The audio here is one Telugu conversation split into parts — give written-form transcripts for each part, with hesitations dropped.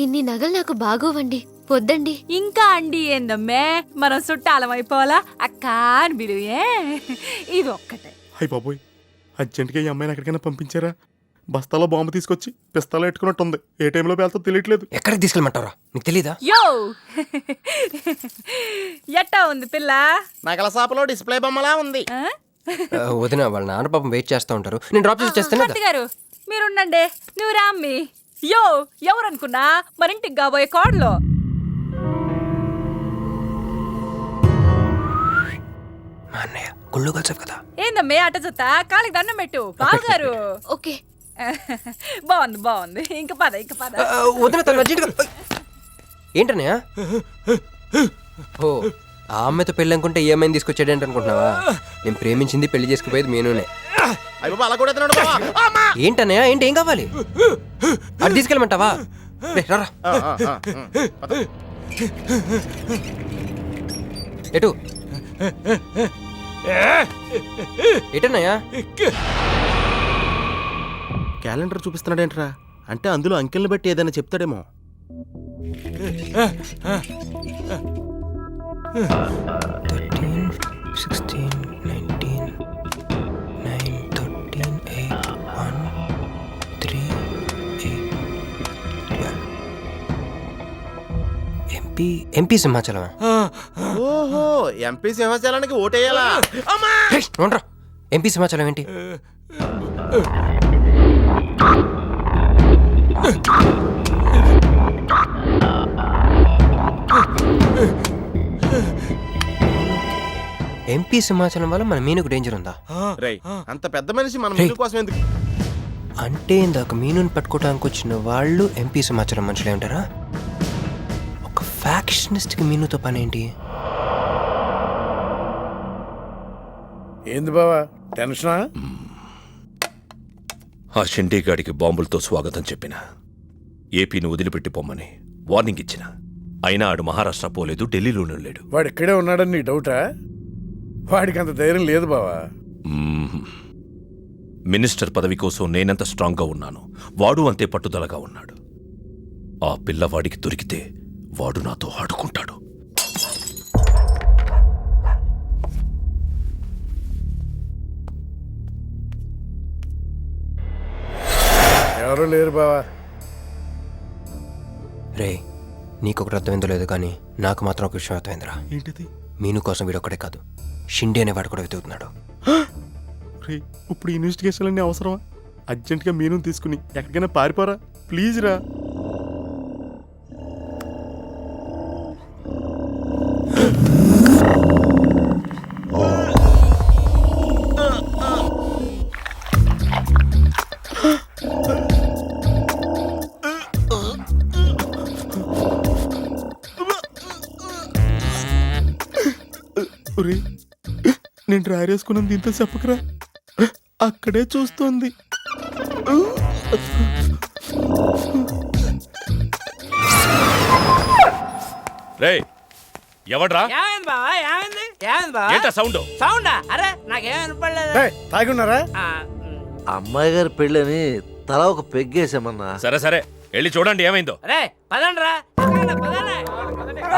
ఇన్ని నగలు నాకు బాగోవండి, వద్దండి. ఇంకా అండి ఏందమ్మే, మనం చుట్టాలం అయిపోవాలా? అక్క అని బిలువే. ఇది ఒక్కటే. అయ్య బాబోయ్, అర్జెంట్గా ఈ అమ్మాయిని ఎక్కడికైనా పంపించారా? బస్తాలో బాంబు తీసుకొచ్చి పిస్తాలో ఎట్టుకున్నట్టుంది. ఏ టైంలో వెళ్తా తెలియట్లేదు. ఎక్కడికి తీసుకెళ్ళమంటారా? నీకు తెలీదా? యో ఎట్టా ఉంది పిల్ల? నగల షాపులో డిస్ప్లే బొమ్మలా ఉంది. వదిన, వాళ్ళ నాన్న పాపం వెయిట్ చేస్తూ ఉంటారు. నేను డ్రాప్ చేసి చేస్తాను గారు మీరుండండి, నువ్వు రామ్మి. యో ఎవరనుకున్నా మరింటికి కాబోయే కోడలో. మా అన్నయ్య గుళ్ళు కలిసావు కదా. ఏందమ్మే అట చూస్తా, కాలికి దండం పెట్టు బావగారు. ఓకే, బాగుంది బాగుంది. ఇంక పద ఇంక పద. వదిన తను అర్జెంట్గా. ఏంటన్నయ్య? ఓ, ఆ అమ్మాయితో పెళ్ళి అనుకుంటే ఈ అమ్మాయిని తీసుకొచ్చాడేంటి అనుకుంటున్నావా? నేను ప్రేమించింది పెళ్లి చేసుకుపోయేది మీనునే. ఏంటన్నయ్య? ఏంటి, ఏం కావాలి? అది తీసుకెళ్ళమంటావా? రారా. ఎటు ఎటన్నయ్యా? క్యాలెండర్ చూపిస్తున్నాడేంట్రా? అంటే అందులో అంకెల్ని బట్టి ఏదైనా చెప్తాడేమో. 13, 16, 19, 9, 13, 8, 1, 3, 8, 12. ఎంపీ సింహాచలం. ఓహో, ఎంపీ సింహాచలానికి ఓటేయాలా? ఎంపీ సింహాచలం ఏంటి? ఎంపీ సింహాచలం వల్ల మన మీనుకు డేంజర్ ఉందా? రేయ్, అంత పెద్ద మనిషి మన మీను కోసం ఎందుకు? అంటే ఇందాక మీనుని పట్టుకోవడానికి వచ్చిన వాళ్ళు ఎంపీ సింహాచలం మనుషులే ఉంటారా? ఒక ఫ్యాక్షనిస్ట్కి మీనుతో పని ఏంటి? ఏంది బావా టెన్షనా? ఆ షిండేగాడికి బాంబులతో స్వాగతం చెప్పిన, ఏపీని వదిలిపెట్టి పొమ్మని వార్నింగ్ ఇచ్చిన. అయినా ఆడు మహారాష్ట్ర పోలేదు, ఢిల్లీలోనూ లేడు. వాడు ఇక్కడే ఉన్నాడని నీ డౌటా? వాడికి అంత ధైర్యం లేదు బావా. మినిస్టర్ పదవి కోసం నేనెంత స్ట్రాంగ్గా ఉన్నాను, వాడు అంతే పట్టుదలగా ఉన్నాడు. ఆ పిల్లవాడికి దొరికితే వాడు నాతో ఆడుకుంటాడు. ఎవరూ లేరు బావా. రే, నీకొకటి అర్థమైందో లేదు కానీ నాకు మాత్రం ఒక విషయం అర్థమైందిరా. ఏంటిది? మీను కోసం వీడొక్కడే కాదు, షిండే అనేవాడు కూడా వెతుకుతున్నాడు. రే, ఇప్పుడు ఇన్వెస్టిగేషన్ అన్నీ అవసరమా? అర్జెంట్గా మీను తీసుకుని ఎక్కడికైనా పారిపోరా ప్లీజ్ రా. నేను డ్రైర్ వేసుకున్నాను, దీంతో చెప్పకరా. అక్కడే చూస్తోంది. రే, ఎవడ్రా? సౌండ్ సౌండా? అరే నాకేం తాగున్నారా? అమ్మాయి గారి పెళ్ళని తల ఒక పెగ్గేసామన్నా. సరే సరే, వెళ్ళి చూడండి ఏమైందో. రే పదండ్రా.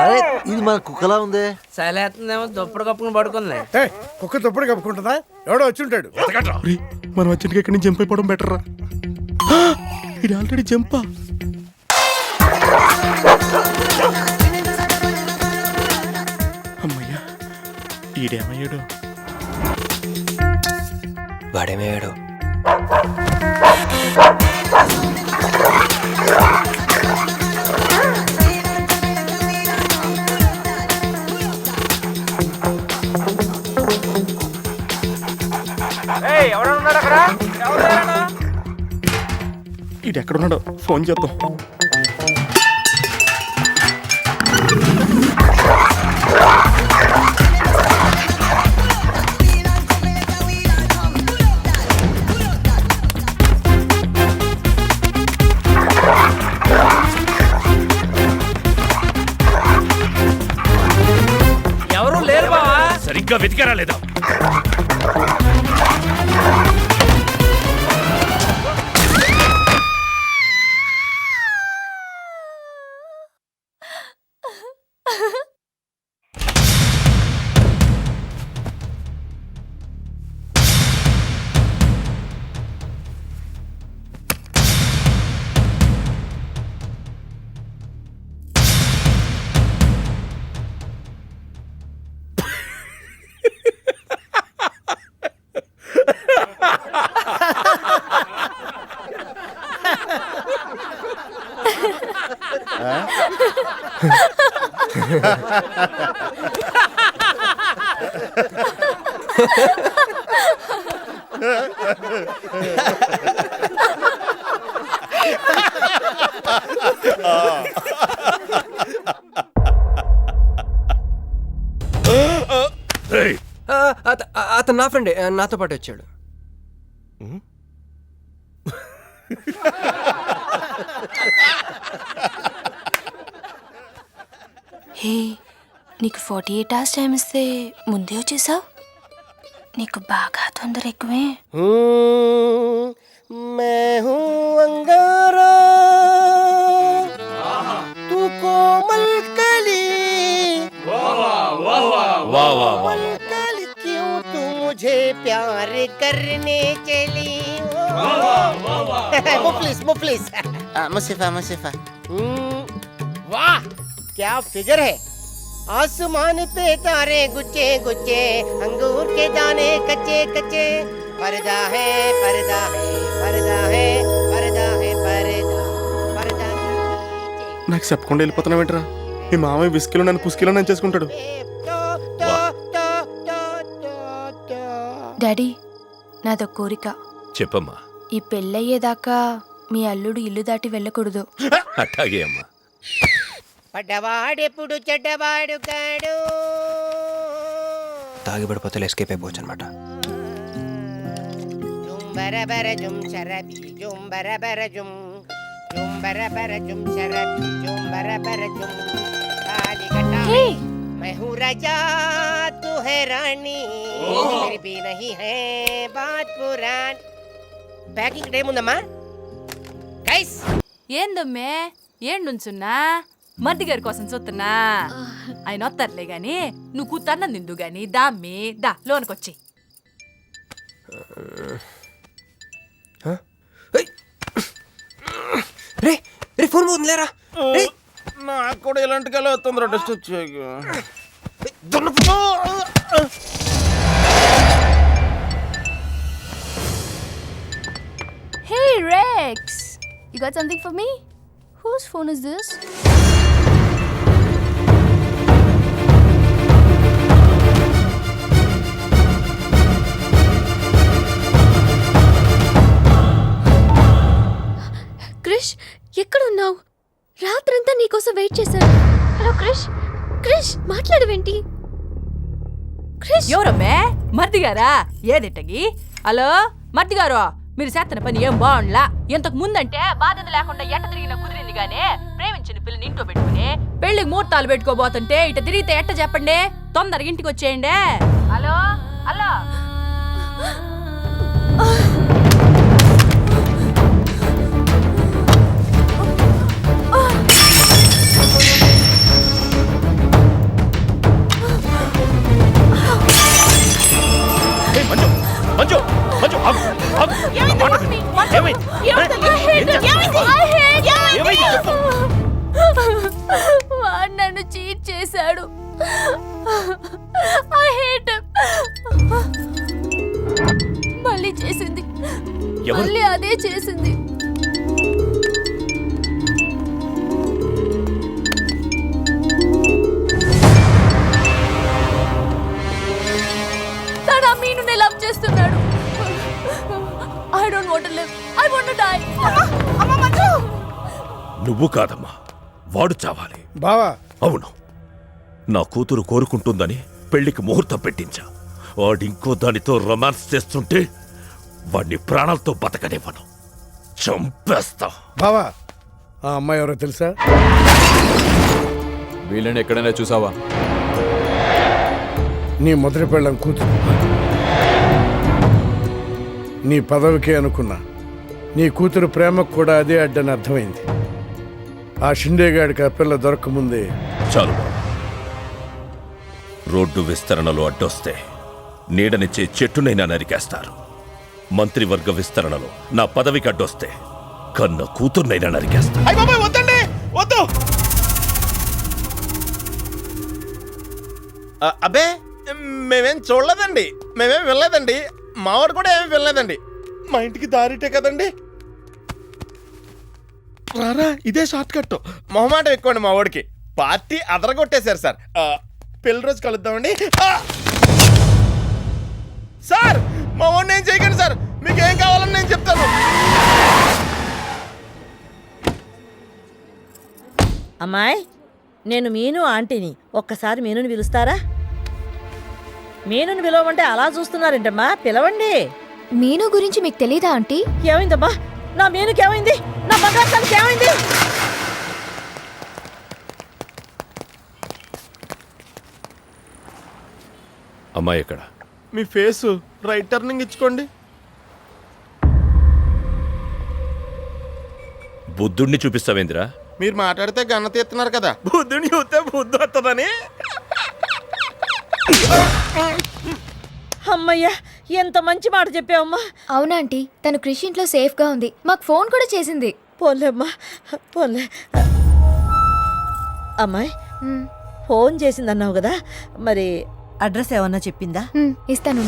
అరే, ఇది మన కుక్కలా ఉంది. సలేతుందేమో దుప్పుడు కప్పుకుని పడుకుంది. కుక్క తప్పుడు కప్పుకుంటుందా? ఎవడో వచ్చి ఉంటాడు. మనం అర్జెంట్గా ఇక్కడి నుంచి జంప్ అయిపోవడం బెటర్ రా. ఇది ఆల్రెడీ జంపా. అమ్మయ్యా, ఈడేమయ్యాడు? వాడేమయ్యాడు? ఇది ఎక్కడున్నాడో ఫోన్ చేద్దాం. ఎవరు లేరు బావా. సరిగ్గా వెతికారా లేదా? రేయ్, అతను నా ఫ్రెండే, నాతో పాటు వచ్చాడు. హే, నీకు 48 hours టైం ఇస్తే ముందే వచ్చేసావు. నీకు బాగా తొందర ఎక్కువే. मैं हूँ अंगारा तू कोमल कली వా వా వా వా. कल क्यों तू मुझे प्यार करने चली मुफलिस मुसीफा वाह क्या फिगर है. आसमान पे तारे गुच्चे गुच्चे अंगूर के दाने कच्चे कच्चे पर्दा है पर्दा है पर्दा है पर्दा है पर्दा पर्दा నాకు చెప్పకుండా వెళ్ళిపోతున్నావేంట్రా? మీ మామయ్య విస్కీలో నన్ను పుస్కీలో నన్ను చేసుకుంటాడు. డాడీ, నాదో కోరిక. చెప్పమ్మా. ఈ పెళ్ళయ్యేదాకా మీ అల్లుడు ఇల్లు దాటి వెళ్ళకూడదు. అట్టాగే అమ్మా. పడ్డవాడెప్పుడు చెడ్డవాడు కాడు. తాగిపడిపోతే ఎస్కేప్ అయిపోవచ్చు అనమాట. జుంబరబర జుం శరబి జుంబరబర జుం జుంబరబర జుం శరబి జుంబరబర జుం కాలికటా मैं हूँ राजा तू है रानी फिर भी नहीं है बात पुरानी. ప్యాకింగ్ టైం ఉందమ్మా. గైస్ ఏందమ్మే నుంచున్నా మర్ది గారి కోసం చూస్తున్నా. ఆయన వస్తారులే గాని నువ్వు కూతన్నం నిందు గాని దామ్మి దా లోనకొచ్చి. రే రే, ఫోన్ పోతుంది లేరా. నాకు కూడా ఇలాంటి కళ వస్తుందిరా టెస్ట్ వచ్చాక. Hey Rex, you got something for me? Whose phone is this? Krish, ఎక్కడున్నావు? రాత్రంతా నీకోసం వెయిట్ చేశాను. హలో క్రిష్, క్రిష్ మాట్లాడవేంటి? క్రిష్, ఎవరమ్మే? మర్ది గారా? ఏదిట్టగి? హలో మర్ది గారు, మీరు చేస్తున్న పని ఏం బాగుండ్లా. ఇంతకు ముందంటే బాధ్యత లేకుండా ఎట్ట తిరిగిన కుదిరింది గానీ ప్రేమించిన పిల్లని ఇంట్లో పెట్టుకుని పెళ్లికి ముహూర్తాలు పెట్టుకోబోతుంటే ఇట తిరిగితే ఎట్ట చెప్పండి? తొందరగా ఇంటికి వచ్చేయండి. Hello hello. మంజు మంజు మంజు ఆగు, ఆగు. నా మాట విను. ఏమైంది? ఏమైంది చెప్పు. వాడు నన్ను చీట్ చేశాడు. I hate him. మళ్ళీ చేసింది, ఎవరు? మళ్ళీ అదే చేసింది. తను ఆ మీనుని లవ్ చేస్తున్నాడు. I don't want to live. I want to die. అమ్మా మంజు. నువ్వు కాదమ్మా, వాడు చావాలి. బావా అవును, నా కూతురు కోరుకుంటుందని పెళ్లికి ముహూర్తం పెట్టించా. వాడింకో దానితో రొమాన్స్ చేస్తుంటే వాడిని ప్రాణాలతో బతకనివ్వను, చంపేస్తా. బావా ఆ అమ్మాయి ఎవరో తెలుసా? వీళ్ళని ఎక్కడైనా చూసావా? నీ మొదటి పెళ్ళం కూతురు. నీ పదవికే అనుకున్నా, నీ కూతురు ప్రేమకు కూడా అదే అడ్డని అర్థమైంది. ఆ షిండేగాడికి ఆ పిల్ల దొరకముందే. చాలు బాబు. రోడ్డు విస్తరణలో అడ్డొస్తే నీడనిచ్చే చెట్టునైనా నరికేస్తారు. మంత్రివర్గ విస్తరణలో నా పదవికి అడ్డొస్తే కన్న కూతుర్నైనా నరికేస్తారు. వద్దండి, వద్దు. అబ్బే, మేమేం చూడలేదండి, మేమేం వెళ్ళలేదండి. మావాడు కూడా ఏమీ వెళ్ళలేదండి. మా ఇంటికి దారిటే కదండి. రారా ఇదే షార్ట్ కట్. మొహమాటం ఎక్కువండి మా వాడికి. పార్టీ అదరగొట్టేశారు సార్. పెళ్లి రోజు కలుద్దామండి. సార్ మా వాడిని ఏం చేయకండి సార్, మీకు ఏం కావాలని నేను చెప్తాను. అమ్మాయి, నేను మీను ఆంటీని. ఒక్కసారి మీనుని పిలుస్తారా? మీనుని పిలవమంటే అలా చూస్తున్నారేంటమ్మా, పిలవండి. మీను గురించి మీకు తెలీదా ఆంటీ? ఏమైందమ్మా? నా మీనుకి ఏమైంది? నా బంగారు తల్లికి ఏమైంది? అమ్మాయి ఎక్కడ? మీ ఫేస్ రైట్ టర్నింగ్ ఇచ్చుకోండి. బుద్ధుడిని చూపిస్తావేందిరా? మీరు మాట్లాడితే గన్న తీస్తున్నారు కదా. బుద్ధుని చూస్తే బుద్ధి వస్తుందని. అమ్మయ్యా, ఎంత మంచి మాట చెప్పావమ్మా. అవునా ఆంటీ, తను క్రిష్ ఇంట్లో సేఫ్ గా ఉంది. మాకు ఫోన్ కూడా చేసింది. పోలేమ్మా, పోలే. అమ్మాయి, ఫోన్ చేసిందన్నావు కదా, మరి అడ్రస్ ఏమన్నా చెప్పిందా? ఇస్తాను.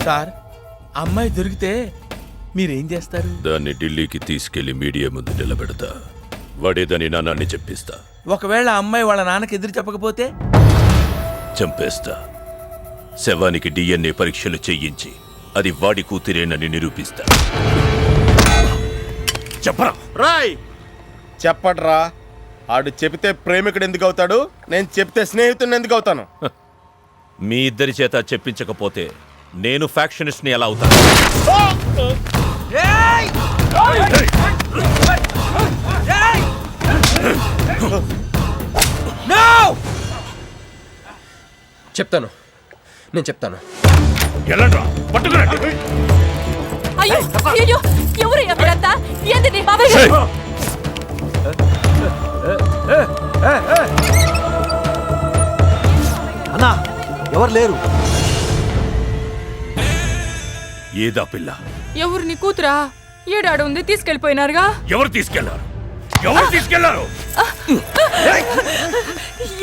సార్ అమ్మాయి దొరికితే మీరేం చేస్తారు? దాన్ని ఢిల్లీకి తీసుకెళ్లి మీడియా ముందు నిలబెడతా. వాడేదని నాన్నని చెప్పిస్తా. ఒకవేళ అమ్మాయి వాళ్ళ నాన్నకి ఎదురు చెప్పకపోతే? చంపేస్తా. శవానికి DNA పరీక్షలు చెయ్యించి అది వాడి కూతురేనని నిరూపిస్తా. చెప్పరా? రాయ్ చెప్పడ్రా. ఆడు చెబితే ప్రేమికుడు ఎందుకు అవుతాడు, నేను చెప్తే స్నేహితుడిని ఎందుకు అవుతాను? మీ ఇద్దరి చేత చెప్పించకపోతే నేను ఫ్యాక్షనిస్ట్ ని ఎలా అవుతాను? చెప్తాను, నేను చెప్తాను. అయ్యో అయ్యో, ఎవరయ్యా మీరంతా? ఏంది బాబాయ్ గారు? అన్నా ఎవరు లేరు. ఏదా పిల్ల? ఎవరు నీ కూతురా? ఏడాడు ఉంది, తీసుకెళ్ళిపోయినారుగా. ఎవరు తీసుకెళ్లారు? ఎవరు తీసుకెళ్లారు?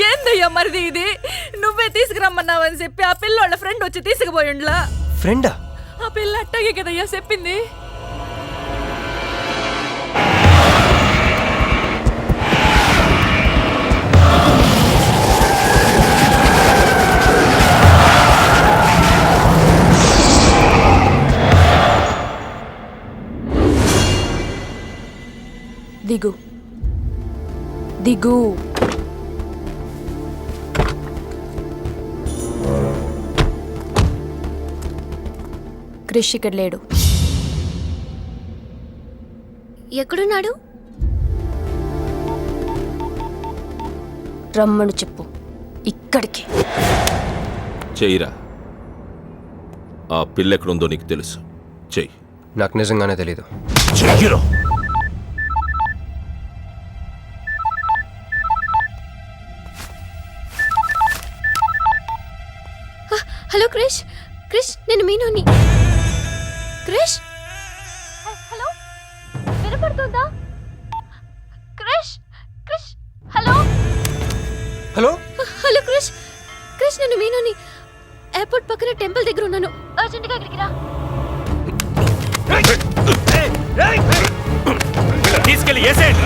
ఏందయ్యా మరిది ఇది? నువ్వే తీసుకురమ్మన్నావని చెప్పి ఆ పిల్లోళ్ళ ఫ్రెండ్ వచ్చి తీసుకుపోయిండ్లా. ఫ్రెండా? ఆ పిల్ల అట్టగే కదయ్యా చెప్పింది. దిగు దిగు. క్రిష్ ఇక్కడ లేడు. ఎక్కడున్నాడు? రమ్మను చెప్పు ఇక్కడికి. చెయ్యిరా. ఆ పిల్ల ఎక్కడుందో నీకు తెలుసు. చెయ్యి. నాకు నిజంగానే తెలీదు. చెయ్యిరా. హలో క్రిష్. క్రిష్, నేను మీనుని. క్రిష్, హలో, వినపడుతుందా? Krish, Krish, hello hello hello Krish. Krish, నేను మీనుని. ఎయిర్పోర్ట్ పక్కన టెంపుల్ దగ్గర ఉన్నాను. అర్జెంట్గా ఇక్కడికి రా. తీసుకెళ్ళి ఏసేయండి.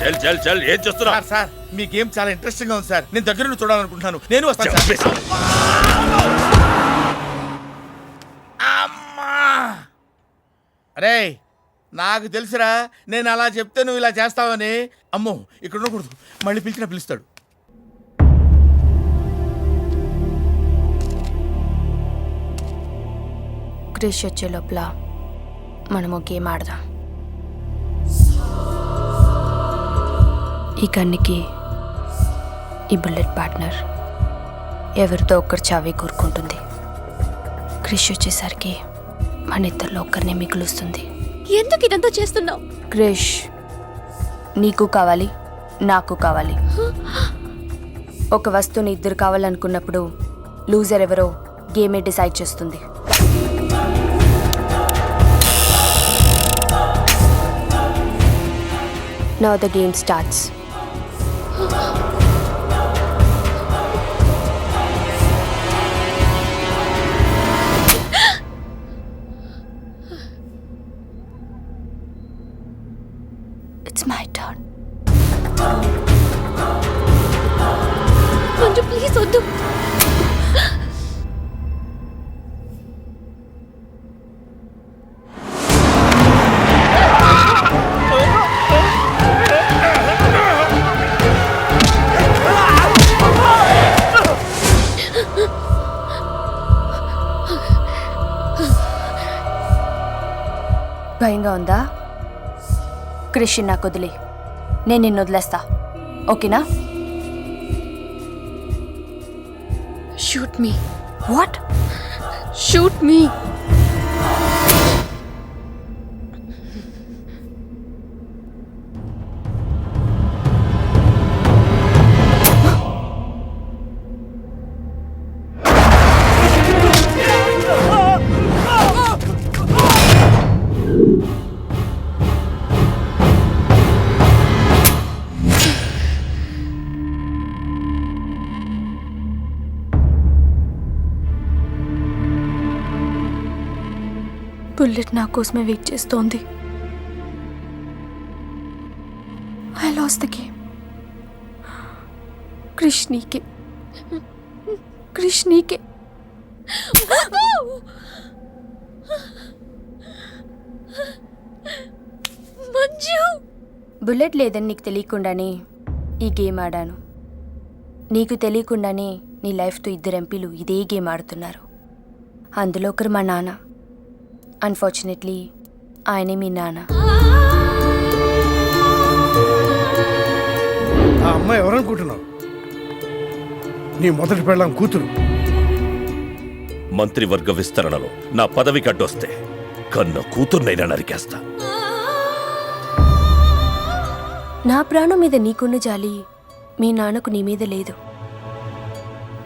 చల్ చల్ చల్, ఏం చేస్తున్నా? సార్ మీ గేమ్ చాలా ఇంట్రెస్టింగ్ గా ఉంది సార్. నేను దగ్గర నుండి చూడాలనుకుంటున్నాను. నేను వస్తాను. అమ్మా, అరే నాకు తెలుసురా, నేను అలా చెప్తే నువ్వు ఇలా చేస్తావని. అమ్మో ఇక్కడ ఉండకూడదు, మళ్ళీ పిలిచినా పిలుస్తాడు. క్రిష్ వచ్చే లోపల మనము గేమ్ ఆడదాం. ఈ గన్నికి ఈ బుల్లెట్ పార్ట్నర్ ఎవరితో ఒక్కరు చావే కోరుకుంటుంది. క్రిష్ వచ్చేసరికి మన ఇద్దరిలో ఒక్కరినే మిగులుస్తుంది. ఎందుకు ఇదంతా చేస్తున్నావు? క్రిష్ నీకు కావాలి, నాకు కావాలి. ఒక వస్తువుని ఇద్దరు కావాలనుకున్నప్పుడు లూజర్ ఎవరో గేమే డిసైడ్ చేస్తుంది. Now the game starts. భయంగా ఉందా? క్రిష్ నాకు వదిలే, నేను నిన్ను వదిలేస్తా, ఓకేనా? Shoot me. What? Shoot me. Bullet నా కోసమే వెయిట్ చేస్తోంది. I lost the game. Krish నీకే, క్రిష్ నీకే. మంజు, బుల్లెట్ లేదని నీకు తెలియకుండానే ఈ గేమ్ ఆడాను. నీకు తెలియకుండానే నీ లైఫ్తో 2 ఎంపీలు ఇదే గేమ్ ఆడుతున్నారు. అందులో ఒకరు మా నాన్న. అన్ఫార్చునేట్లీ ఆయనే మీ నాన్న. ఆ అమ్మాయి ఎవరనుకుంటున్నావు? నీ మొదటి పెళ్ళాం కూతురు. మంత్రివర్గ విస్తరణలో నా పదవికి అడ్డొస్తే కన్న కూతుర్నైనా నరికేస్తా. నా ప్రాణం మీద నీకున్న జాలి మీ నాన్నకు నీ మీద లేదు.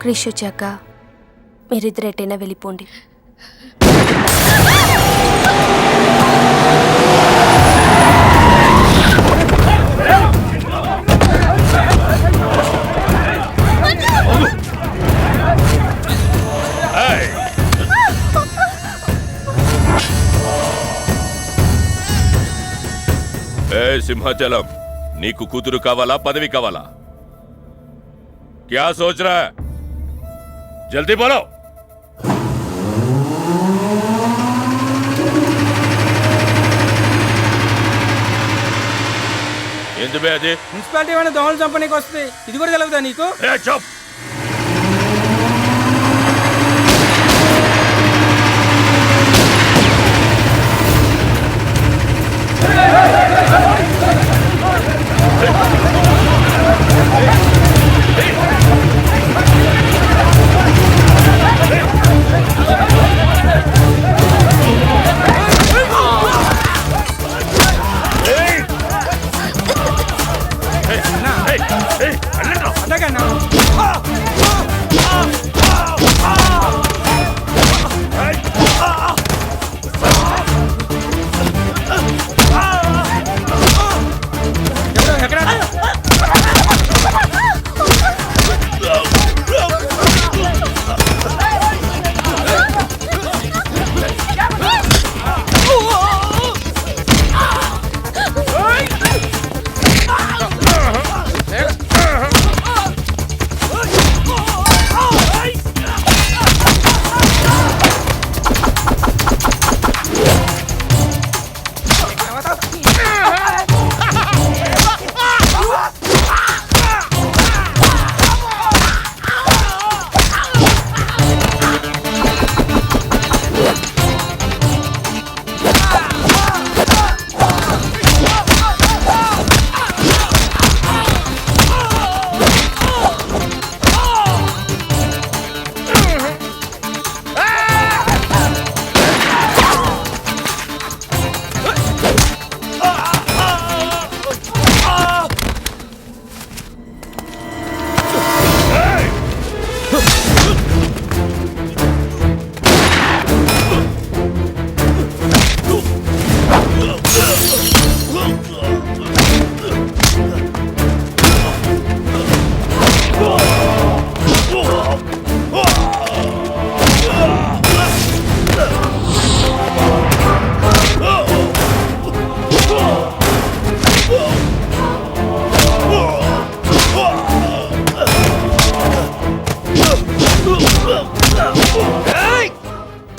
క్రిష్ వచ్చాక మీరిద్దరు ఎటైనా వెళ్ళిపోండి. సింహాచలం, నీకు కూతురు కావాలా, పదవి కావాలా? క్యా సోచ్ రా? జల్దీ బోలో. ఎందుకు అది? మున్సిపాలిటీ వాళ్ళ దోమలు చంపనీకి వస్తుంది, ఇది కూడా తెలవదా నీకు? చప్.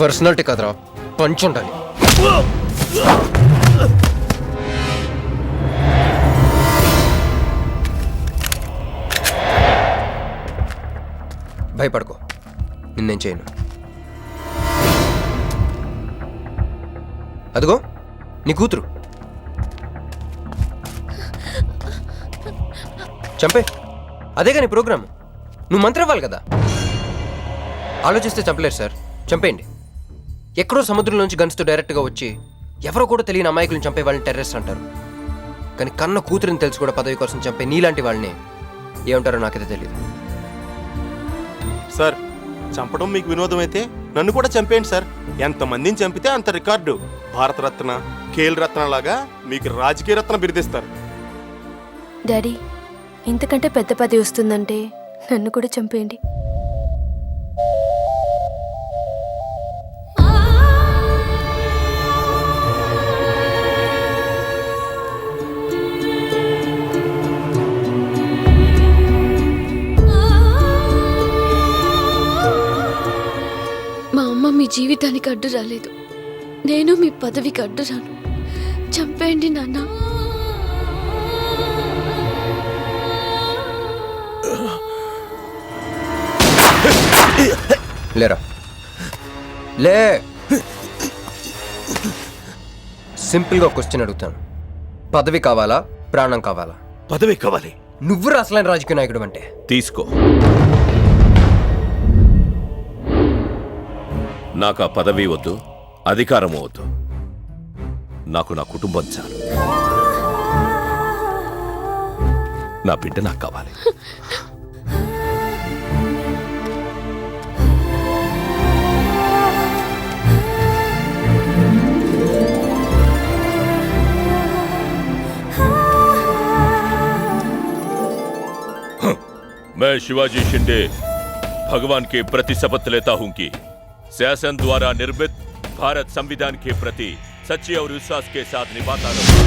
పర్సనాలిటీ కదరా, పంచ్ ఉండాలి. భయపడుకో, నిన్నేం చేయను. అదిగో నీ కూతురు. చంపే, అదేగా నీ ప్రోగ్రామ్. నువ్వు మంత్రి అవ్వాలి కదా. ఆలోచిస్తే చంపలేరు సార్, చంపేయండి. ఎక్కడో సముద్రంలోంచి గన్స్తో డైరెక్ట్గా వచ్చి ఎవరో కూడా తెలియని అమాయకులను చంపే వాళ్ళని టెర్రరిస్ట్ అంటారు. కానీ కన్న కూతురిని తెలిసి కూడా పదవి కోసం చంపే నీలాంటి వాళ్ళని ఏమంటారో నాకైతే తెలియదు. సార్, చంపడం మీకు వినోదం అయితే నన్ను కూడా చంపేయండి సార్. ఎంతమందిని చంపితే అంత రికార్డు. భారతరత్న, ఖేల్ రత్న లాగా మీకు రాజకీయ రత్న బిరుదిస్తారు. డాడీ, ఇంతకంటే పెద్ద పదవి వస్తుందంటే నన్ను కూడా చంపేయండి. మా అమ్మ మీ జీవితానికి అడ్డు రాలేదు, నేను మీ పదవికి అడ్డు రాను. చంపేయండి నాన్న. లేరా, లే. సింపుల్గా ఒక క్వశ్చన్ అడుగుతాను. పదవి కావాలా, ప్రాణం కావాలా? పదవి కావాలి. నువ్వు అసలైన రాజకీయ నాయకుడు అంటే తీసుకో. నాకు ఆ పదవి వద్దు, అధికారము వద్దు. నాకు నా కుటుంబం చాలు. నా బిడ్డ నాకు కావాలి. मैं शिवाजी शिंदे भगवान के प्रति शपथ लेता हूं कि शासन द्वारा निर्मित भारत संविधान के प्रति सच्चे और विश्वास के साथ निभाता रहूंगा।